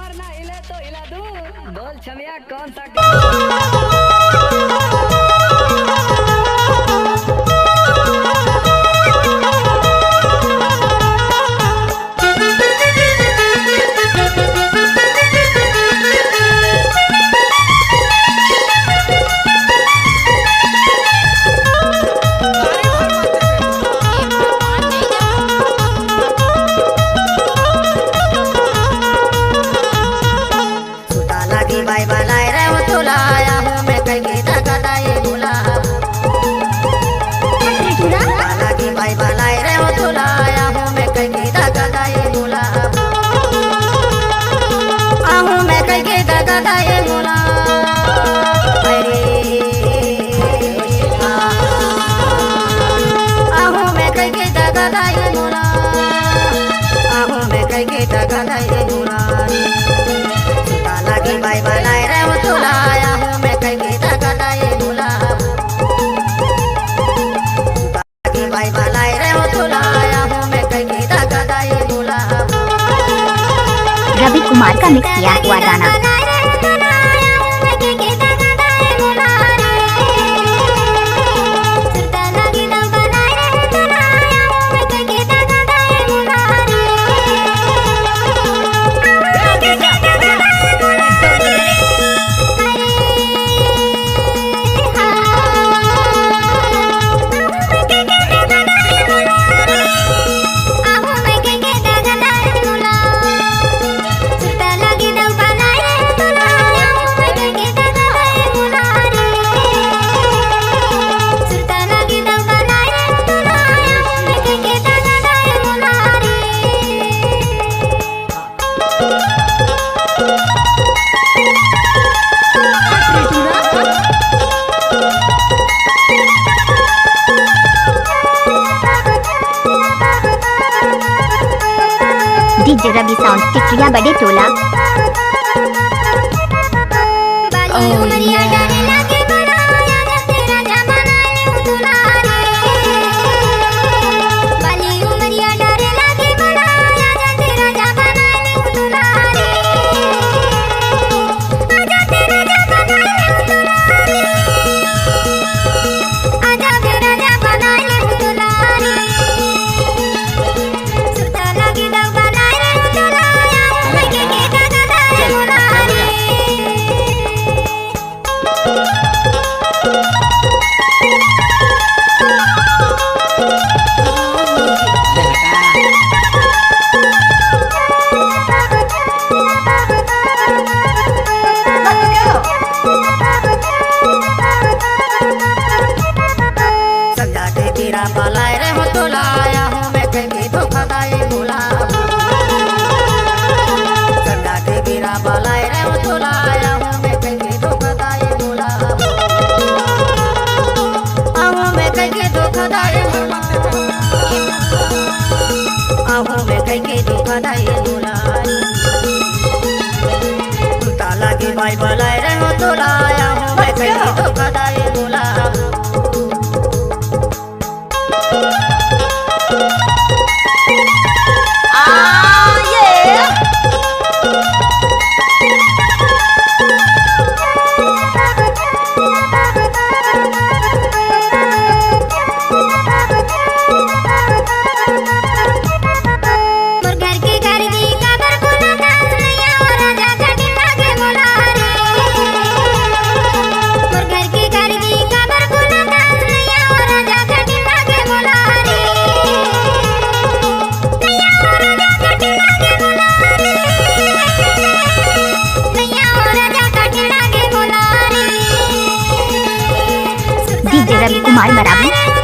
कमर ना हिले तो हिला दूं। बोल छमिया कौन सा बाई बनाए रे वो तुलाया हूँ मैं कहीं गीता गदाई बुला लगी बाई बनाए रे वो तुलाया हूँ मैं कहीं गीता गदाई बुला आहूँ मैं कहीं गीता गदाई बुला आहूँ मैं कहीं गीता गदाई बुला आहूँ मैं कहीं गीता गदाई बुला लगी बाई बनाए रे वो तुलाया हूँ मैं कहीं गीता गदाई बुला लगी बाई बनाए रे वो तुलाया हूँ मैं कहीं गीता गदाई बुला रवि कुमार का मिक्स किया हुआ गाना डीजे रवि साउंड टिकरिया बड़े टोला पलाए रे हो तो लाया हूँ मैं कहीं धोखा दाई भूला चंदा के गिरा पलाए रे हो तो लाया हूँ मैं कहीं धोखा दाई भूला आहूँ मैं कहीं धोखा दाई भूला आहूँ मैं कहीं धोखा दाई भूला ताला की बाई पलाए रे हो तो लाया हूँ मैं कहीं धोखा दाई भूला डीजे रवि कुमार बराबर